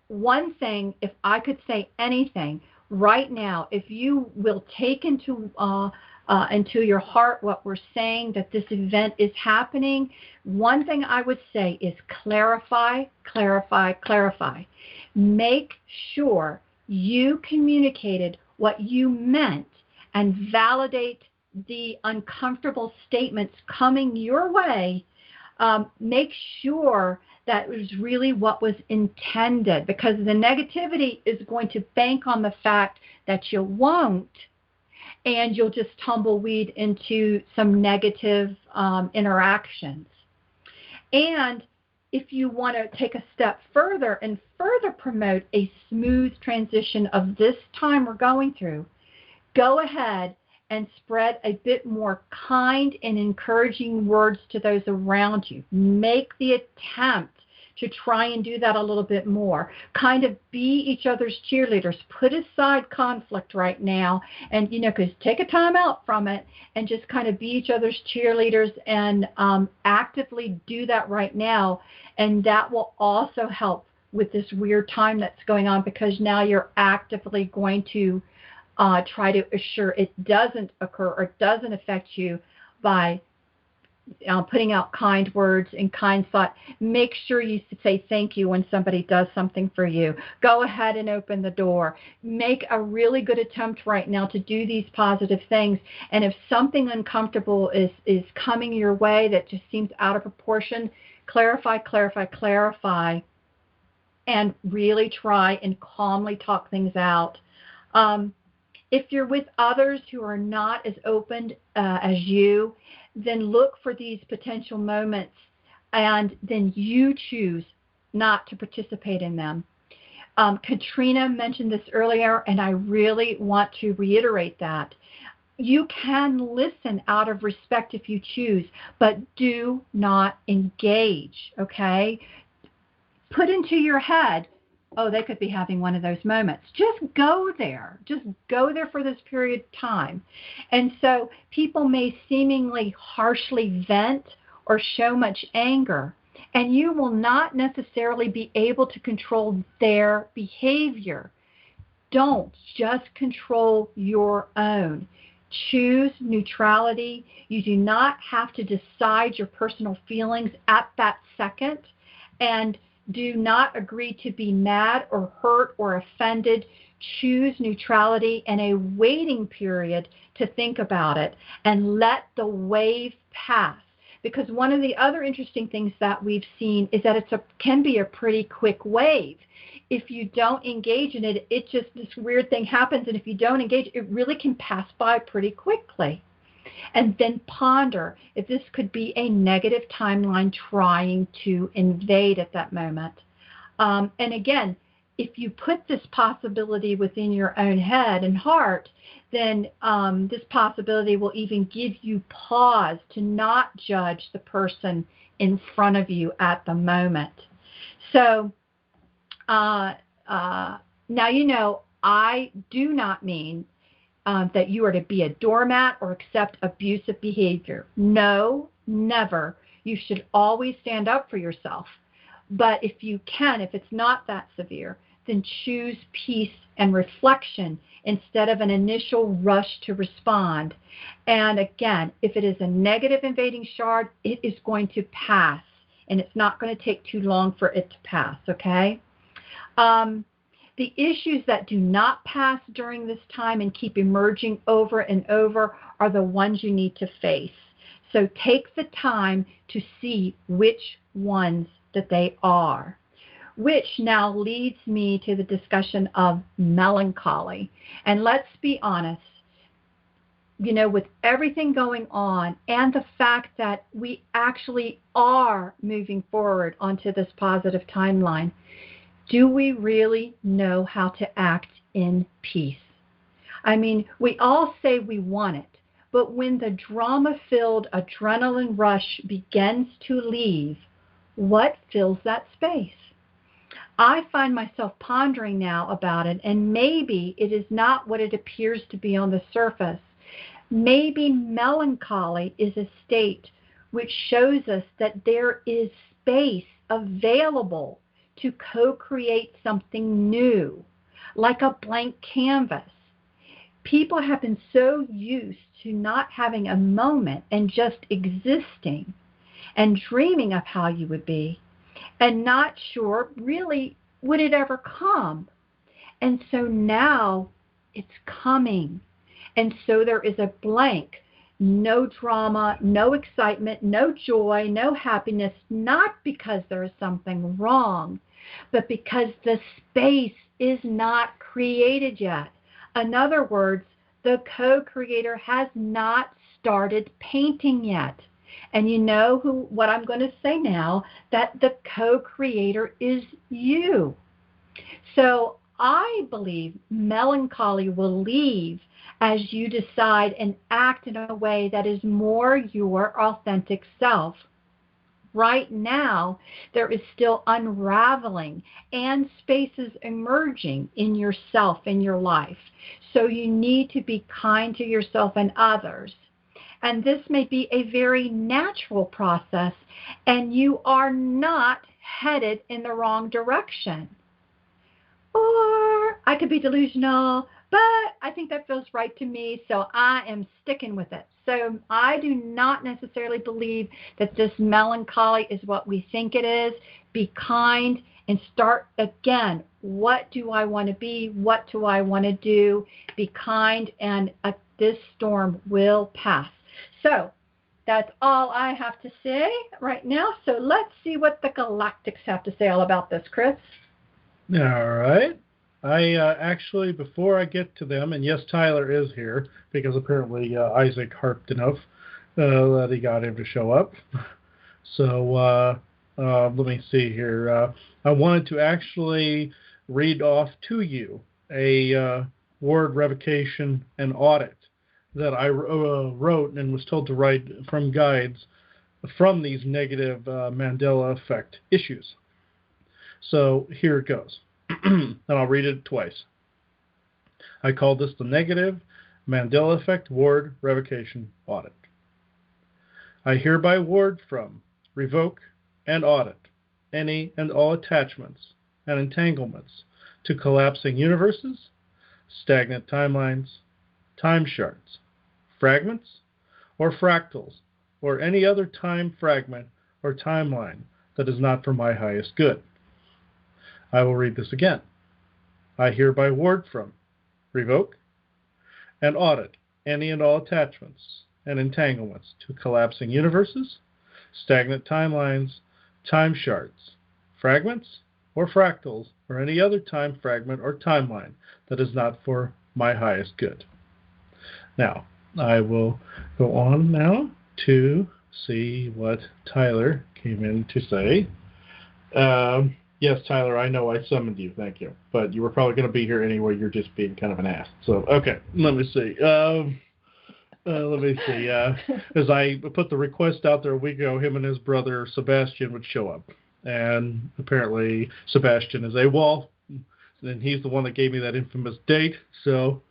one thing, if I could say anything right now, if you will take into your heart what we're saying, that this event is happening, one thing I would say is clarify, clarify, clarify. Make sure you communicated what you meant and validate the uncomfortable statements coming your way. Make sure that was really what was intended, because the negativity is going to bank on the fact that you won't, and you'll just tumbleweed into some negative interactions. And if you want to take a step further and further promote a smooth transition of this time we're going through, go ahead and spread a bit more kind and encouraging words to those around you. Make the attempt to try and do that a little bit more. Kind of be each other's cheerleaders. Put aside conflict right now and, because take a time out from it and just kind of be each other's cheerleaders and actively do that right now. And that will also help with this weird time that's going on, because now you're actively going to try to assure it doesn't occur or doesn't affect you by putting out kind words and kind thought. Make sure you say thank you when somebody does something for you. Go ahead and open the door. Make a really good attempt right now to do these positive things. And if something uncomfortable is coming your way that just seems out of proportion, clarify, clarify, clarify, and really try and calmly talk things out. If you're with others who are not as open as you, then look for these potential moments and then you choose not to participate in them. Katrina mentioned this earlier, and I really want to reiterate that. You can listen out of respect if you choose, but do not engage, okay? Put into your head, oh, they could be having one of those moments. Just go there. Just go there for this period of time. And so people may seemingly harshly vent or show much anger, and you will not necessarily be able to control their behavior. Don't. Just control your own. Choose neutrality. You do not have to decide your personal feelings at that second, and do not agree to be mad or hurt or offended. Choose neutrality and a waiting period to think about it, and let the wave pass. because one of the other interesting things that we've seen is that can be a pretty quick wave. If you don't engage in it, this weird thing happens, and if you don't engage, it really can pass by pretty quickly. And then ponder if this could be a negative timeline trying to invade at that moment. And again, if you put this possibility within your own head and heart, then this possibility will even give you pause to not judge the person in front of you at the moment. So now, I do not mean that you are to be a doormat or accept abusive behavior. No, never. You should always stand up for yourself. But if you can, if it's not that severe, then choose peace and reflection instead of an initial rush to respond. And again, if it is a negative invading shard, it is going to pass, and it's not going to take too long for it to pass, okay? The issues that do not pass during this time and keep emerging over and over are the ones you need to face. So take the time to see which ones that they are, which now leads me to the discussion of melancholy. And let's be honest, with everything going on and the fact that we actually are moving forward onto this positive timeline, do we really know how to act in peace? I mean, we all say we want it, but when the drama-filled adrenaline rush begins to leave, what fills that space? I find myself pondering now about it, and maybe it is not what it appears to be on the surface. Maybe melancholy is a state which shows us that there is space available to co-create something new, like a blank canvas. People have been so used to not having a moment and just existing and dreaming of how you would be and not sure really would it ever come. And so now it's coming. And so there is a blank, no drama, no excitement, no joy, no happiness, not because there is something wrong, but because the space is not created yet. In other words, the co-creator has not started painting yet. And you know what I'm going to say now, that the co-creator is you. So I believe melancholy will leave as you decide and act in a way that is more your authentic self. Right now, there is still unraveling and spaces emerging in yourself, in your life. So you need to be kind to yourself and others. And this may be a very natural process, and you are not headed in the wrong direction. Or I could be delusional, but I think that feels right to me, so I am sticking with it. So I do not necessarily believe that this melancholy is what we think it is. Be kind and start again. What do I want to be? What do I want to do? Be kind, and this storm will pass. So that's all I have to say right now. So let's see what the Galactics have to say all about this, Chris. All right. I actually, before I get to them, and yes, Tyler is here because apparently Isaac harped enough that he got him to show up. So let me see here. I wanted to actually read off to you a ward revocation and audit that I wrote and was told to write from guides from these negative Mandela effect issues. So here it goes. And I'll read it twice. I call this the negative Mandela effect ward revocation audit. I hereby ward from, revoke, and audit any and all attachments and entanglements to collapsing universes, stagnant timelines, time shards, fragments, or fractals, or any other time fragment or timeline that is not for my highest good. I will read this again. I hereby ward from, revoke, and audit any and all attachments and entanglements to collapsing universes, stagnant timelines, time shards, fragments, or fractals, or any other time fragment or timeline that is not for my highest good. Now, I will go on now to see what Tyler came in to say. Yes, Tyler, I know I summoned you, thank you. But you were probably going to be here anyway, you're just being kind of an ass. So, okay, let me see. As I put the request out there a week ago, him and his brother Sebastian would show up. And apparently Sebastian is AWOL, and he's the one that gave me that infamous date, so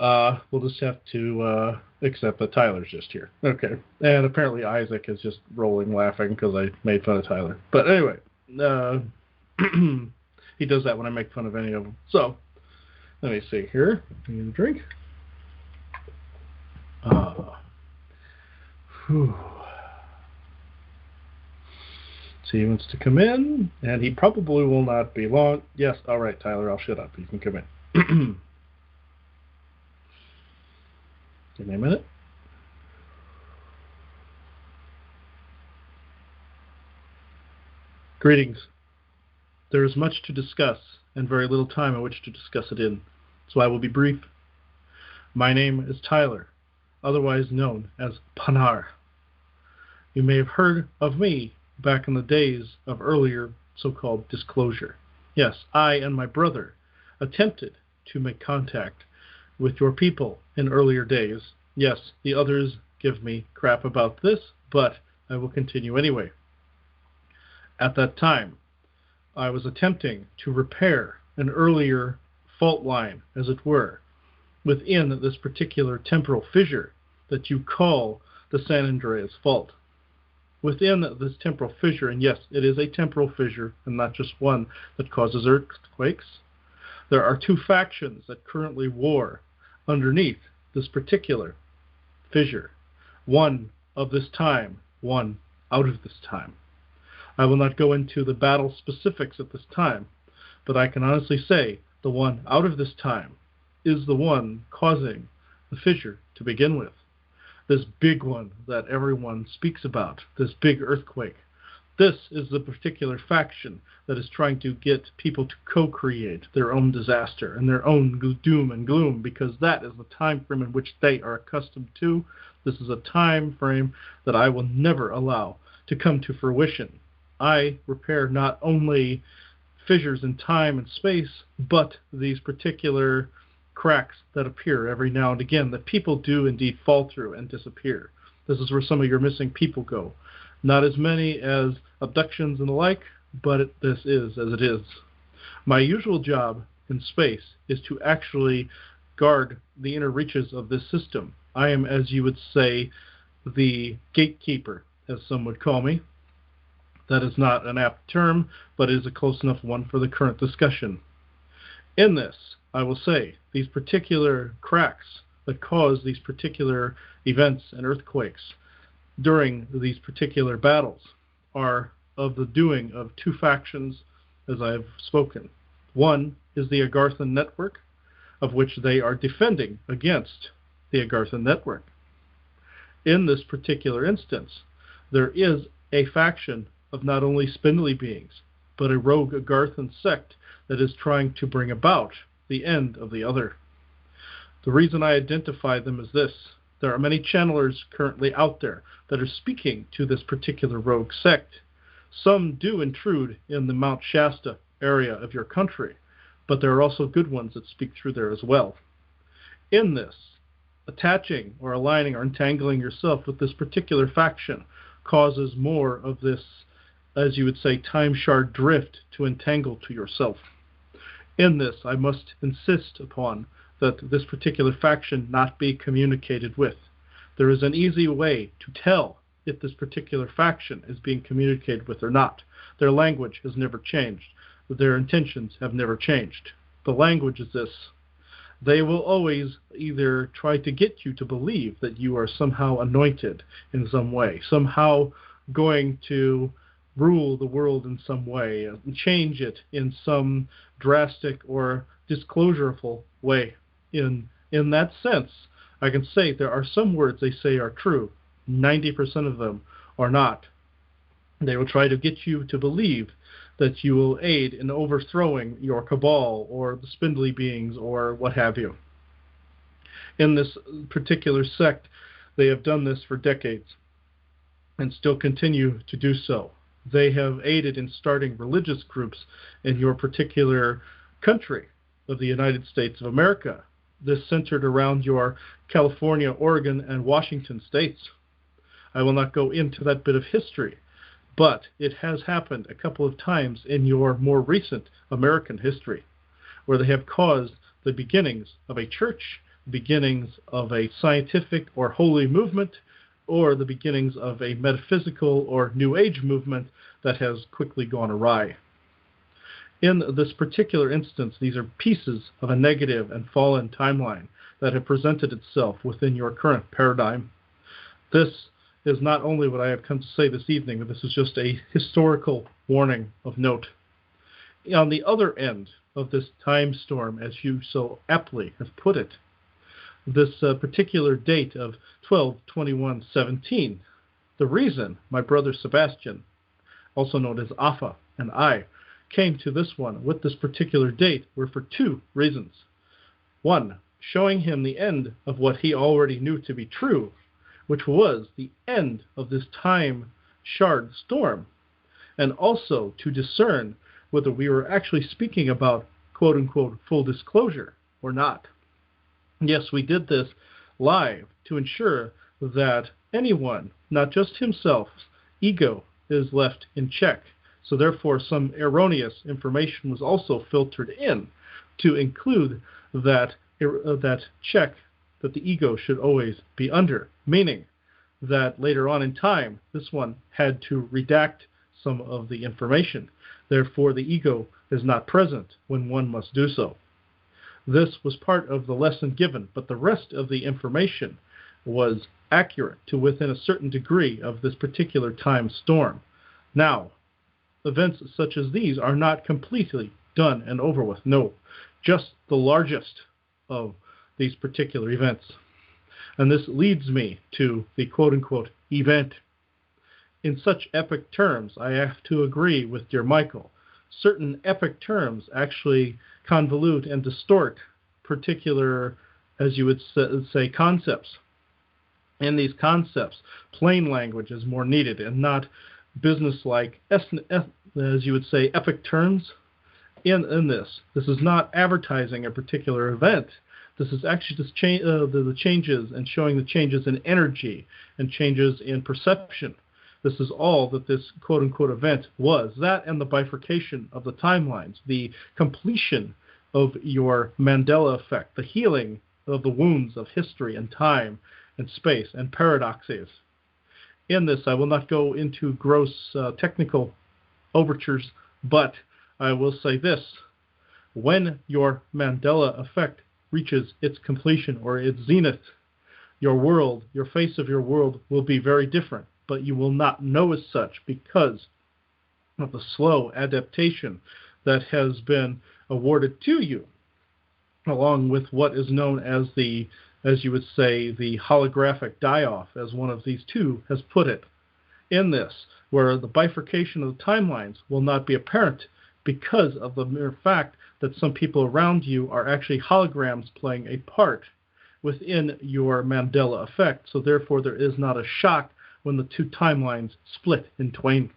we'll just have to accept that Tyler's just here. Okay. And apparently Isaac is just rolling laughing because I made fun of Tyler. But anyway, he does that when I make fun of any of them. So, let me see here. Need a drink. So he wants to come in, and he probably will not be long. Yes, all right, Tyler, I'll shut up. You can come in. Give me a minute. Greetings. There is much to discuss, and very little time in which to discuss it in, so I will be brief. My name is Tyler, otherwise known as Panar. You may have heard of me back in the days of earlier so-called disclosure. Yes, I and my brother attempted to make contact with your people in earlier days. Yes, the others give me crap about this, but I will continue anyway. At that time, I was attempting to repair an earlier fault line, as it were, within this particular temporal fissure that you call the San Andreas Fault. Within this temporal fissure, and yes, it is a temporal fissure and not just one that causes earthquakes, there are two factions that currently war underneath this particular fissure. One of this time, one out of this time. I will not go into the battle specifics at this time, but I can honestly say the one out of this time is the one causing the fissure to begin with. This big one that everyone speaks about, this big earthquake. This is the particular faction that is trying to get people to co-create their own disaster and their own doom and gloom, because that is the time frame in which they are accustomed to. This is a time frame that I will never allow to come to fruition. I repair not only fissures in time and space, but these particular cracks that appear every now and again that people do indeed fall through and disappear. This is where some of your missing people go. Not as many as abductions and the like, but this is as it is. My usual job in space is to actually guard the inner reaches of this system. I am, as you would say, the gatekeeper, as some would call me. That is not an apt term, but is a close enough one for the current discussion. In this, I will say, these particular cracks that cause these particular events and earthquakes during these particular battles are of the doing of two factions, as I have spoken. One is the Agarthan Network, of which they are defending against the Agarthan Network. In this particular instance, there is a faction of not only spindly beings, but a rogue Agarthan sect that is trying to bring about the end of the other. The reason I identify them is this. There are many channelers currently out there that are speaking to this particular rogue sect. Some do intrude in the Mount Shasta area of your country, but there are also good ones that speak through there as well. In this, attaching or aligning or entangling yourself with this particular faction causes more of this, as you would say, time shard drift to entangle to yourself. In this, I must insist upon that this particular faction not be communicated with. There is an easy way to tell if this particular faction is being communicated with or not. Their language has never changed. Their intentions have never changed. The language is this. They will always either try to get you to believe that you are somehow anointed in some way, somehow going to rule the world in some way, and change it in some drastic or disclosureful way. In that sense, I can say there are some words they say are true. 90% of them or not. They will try to get you to believe that you will aid in overthrowing your cabal or the spindly beings or what have you. In this particular sect, they have done this for decades and still continue to do so. They have aided in starting religious groups in your particular country of the United States of America. This centered around your California, Oregon, and Washington states. I will not go into that bit of history, but it has happened a couple of times in your more recent American history, where they have caused the beginnings of a church, beginnings of a scientific or holy movement, or the beginnings of a metaphysical or New Age movement that has quickly gone awry. In this particular instance, these are pieces of a negative and fallen timeline that have presented itself within your current paradigm. This is not only what I have come to say this evening, but this is just a historical warning of note. On the other end of this time storm, as you so aptly have put it, this particular date of 12/21/17, the reason my brother Sebastian, also known as Afa, and I came to this one with this particular date were for two reasons. One, showing him the end of what he already knew to be true, which was the end of this time shard storm, and also to discern whether we were actually speaking about quote-unquote full disclosure or not. Yes, we did this live to ensure that anyone, not just himself's ego, is left in check. So therefore, some erroneous information was also filtered in to include that check that the ego should always be under, meaning that later on in time, this one had to redact some of the information. Therefore, the ego is not present when one must do so. This was part of the lesson given, but the rest of the information was accurate to within a certain degree of this particular time storm. Now, events such as these are not completely done and over with. No, just the largest of these particular events. And this leads me to the quote-unquote event. In such epic terms, I have to agree with dear Michael. Certain epic terms actually convolute and distort particular, as you would say, concepts. In these concepts, plain language is more needed and not business-like, as you would say, epic terms. In this is not advertising a particular event. This is actually just the changes and showing the changes in energy and changes in perception. This is all that this quote-unquote event was. That and the bifurcation of the timelines, the completion of your Mandela effect, the healing of the wounds of history and time and space and paradoxes. In this, I will not go into gross technical overtures, but I will say this. When your Mandela effect reaches its completion or its zenith, your world, your face of your world will be very different, but you will not know as such because of the slow adaptation that has been awarded to you, along with what is known as the, as you would say, the holographic die-off, as one of these two has put it. In this, where the bifurcation of the timelines will not be apparent because of the mere fact that some people around you are actually holograms playing a part within your Mandela effect. So therefore, there is not a shock when the two timelines split in twain.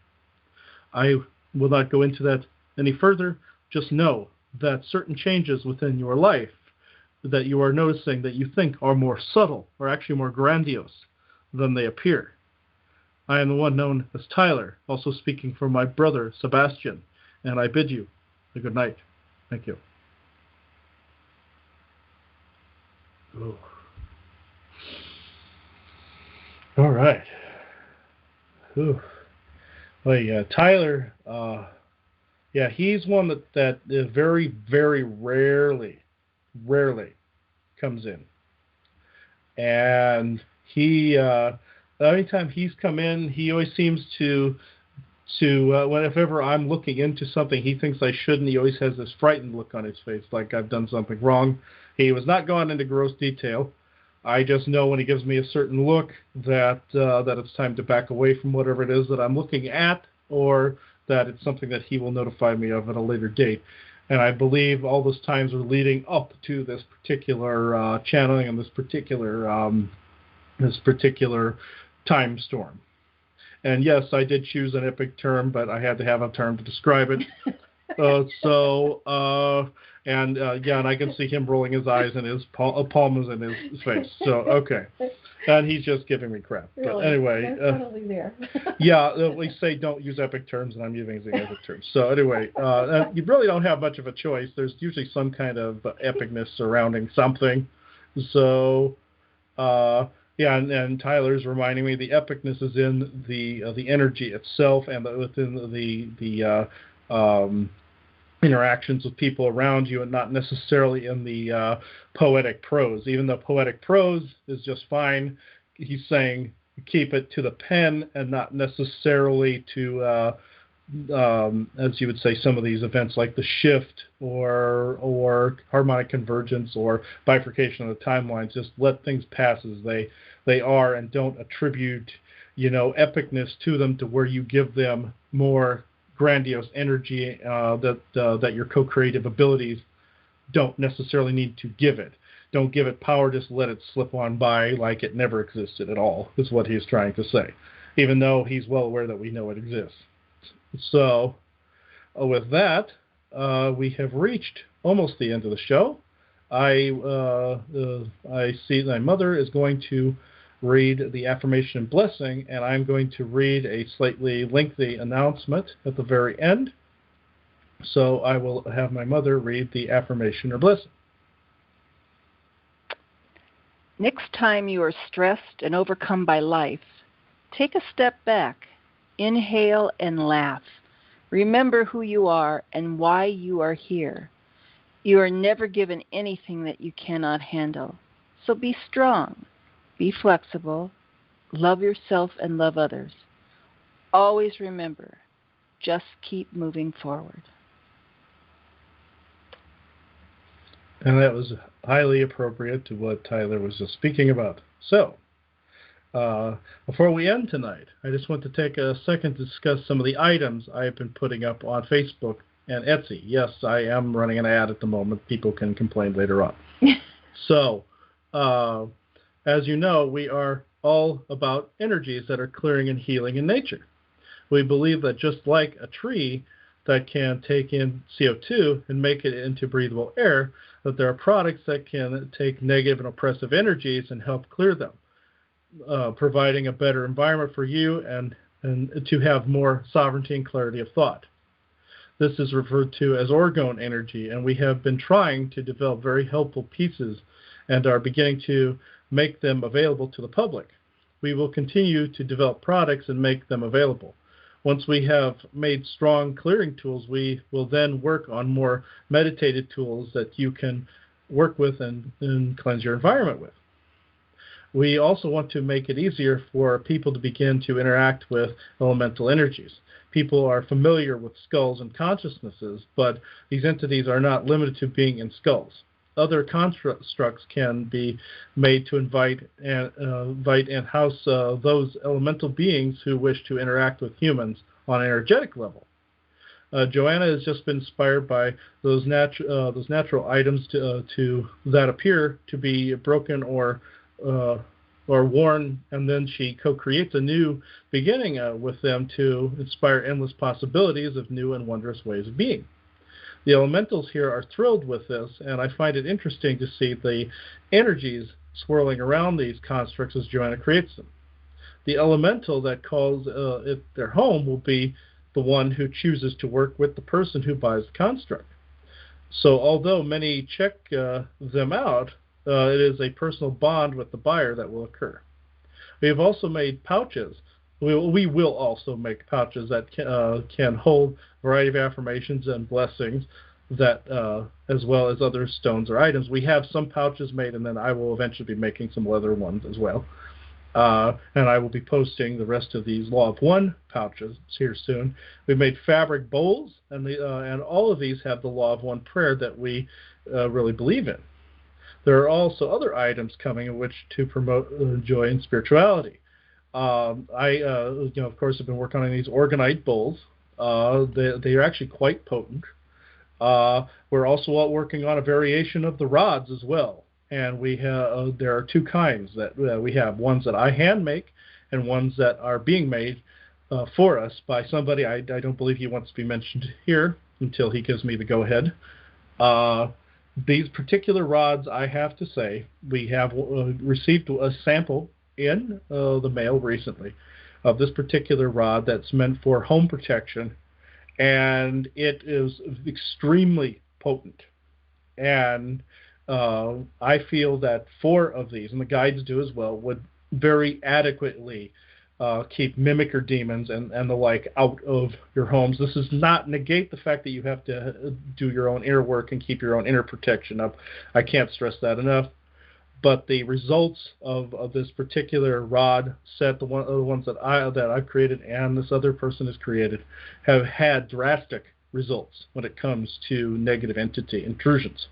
I will not go into that any further. Just know that certain changes within your life that you are noticing that you think are more subtle or actually more grandiose than they appear. I am the one known as Tyler, also speaking for my brother Sebastian, and I bid you a good night. Thank you. Oh. All right. Ooh. Well, yeah, Tyler, yeah, he's one that very, very rarely comes in. And he, anytime he's come in, he always seems to whenever I'm looking into something he thinks I shouldn't, he always has this frightened look on his face, like I've done something wrong. He was not going into gross detail, I just know when he gives me a certain look that it's time to back away from whatever it is that I'm looking at, or that it's something that he will notify me of at a later date. And I believe all those times are leading up to this particular channeling and this particular time storm. And yes, I did choose an epic term, but I had to have a term to describe it. And I can see him rolling his eyes and his palm is in his face. So, okay. And he's just giving me crap. Really? But anyway. That's totally there. We say don't use epic terms, and I'm using epic terms. So anyway, you really don't have much of a choice. There's usually some kind of epicness surrounding something. So, and Tyler's reminding me the epicness is in the energy itself and within the interactions with people around you, and not necessarily in the poetic prose. Even though poetic prose is just fine, he's saying keep it to the pen and not necessarily to, as you would say, some of these events like the shift or harmonic convergence or bifurcation of the timelines. Just let things pass as they are, and don't attribute, epicness to them to where you give them more grandiose energy that your co-creative abilities don't necessarily need to give it. Don't give it power, just let it slip on by like it never existed at all, is what he's trying to say, even though he's well aware that we know it exists. So with that, we have reached almost the end of the show. I see my mother is going to read the affirmation and blessing, and I'm going to read a slightly lengthy announcement at the very end. So I will have my mother read the affirmation or blessing. Next time you are stressed and overcome by life, take a step back, inhale and laugh. Remember who you are and why you are here. You are never given anything that you cannot handle. So be strong. Be flexible, love yourself and love others. Always remember, just keep moving forward. And that was highly appropriate to what Tyler was just speaking about. So, before we end tonight, I just want to take a second to discuss some of the items I've been putting up on Facebook and Etsy. Yes, I am running an ad at the moment. People can complain later on. So, as you know, we are all about energies that are clearing and healing in nature. We believe that just like a tree that can take in CO2 and make it into breathable air, that there are products that can take negative and oppressive energies and help clear them, providing a better environment for you and to have more sovereignty and clarity of thought. This is referred to as orgone energy, and we have been trying to develop very helpful pieces and are beginning to make them available to the public. We will continue to develop products and make them available. Once we have made strong clearing tools, we will then work on more meditative tools that you can work with and cleanse your environment with. We also want to make it easier for people to begin to interact with elemental energies. People are familiar with skulls and consciousnesses, but these entities are not limited to being in skulls. Other constructs can be made to invite and house those elemental beings who wish to interact with humans on an energetic level. Joanna has just been inspired by those natural items that appear to be broken or worn, and then she co-creates a new beginning with them to inspire endless possibilities of new and wondrous ways of being. The elementals here are thrilled with this, and I find it interesting to see the energies swirling around these constructs as Joanna creates them. The elemental that calls it their home will be the one who chooses to work with the person who buys the construct. So although many check them out, it is a personal bond with the buyer that will occur. We have also made pouches. We will also make pouches that can hold a variety of affirmations and blessings, that as well as other stones or items. We have some pouches made, and then I will eventually be making some leather ones as well. And I will be posting the rest of these Law of One pouches here soon. We've made fabric bowls, and all of these have the Law of One prayer that we really believe in. there are also other items coming in which to promote joy and spirituality. Of course, have been working on these orgonite bowls. They are actually quite potent. We're also working on a variation of the rods as well. And there are two kinds that we have, ones that I hand make and ones that are being made for us by somebody. I don't believe he wants to be mentioned here until he gives me the go-ahead. These particular rods, I have to say, we have received a sample in the mail recently of this particular rod that's meant for home protection, and it is extremely potent. And I feel that 4 of these, and the guides do as well, would very adequately keep mimicker demons and the like out of your homes. This does not negate the fact that you have to do your own inner work and keep your own inner protection up. I can't stress that enough. But the results of this particular rod set, the ones that I've created and this other person has created, have had drastic results when it comes to negative entity intrusions.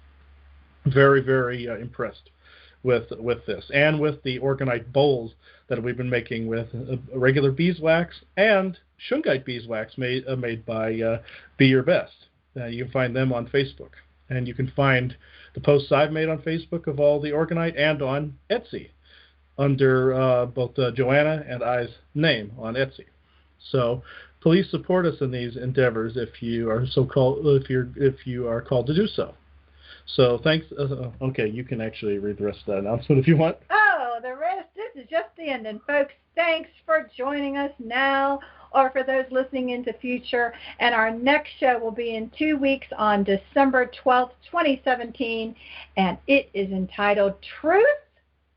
Very, very impressed with this, and with the orgonite bowls that we've been making with regular beeswax and shungite beeswax made by Be Your Best. You can find them on Facebook, and you can find the posts I've made on Facebook of all the orgonite and on Etsy under both Joanna and I's name on Etsy. So please support us in these endeavors if you are called to do so. So thanks. Okay, you can actually read the rest of that announcement if you want. Oh, the rest, this is just the ending, folks. Thanks for joining us now, or for those listening into future. And our next show will be in 2 weeks on December 12th, 2017, and it is entitled Truth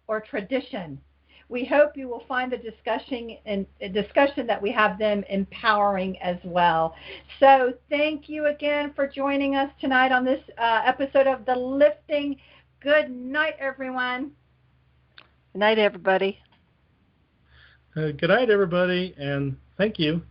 or Tradition. We hope you will find the discussion that we have them empowering as well. So thank you again for joining us tonight on this episode of The Lifting. Good night, everyone. Good night, everybody. Good night, everybody, and thank you.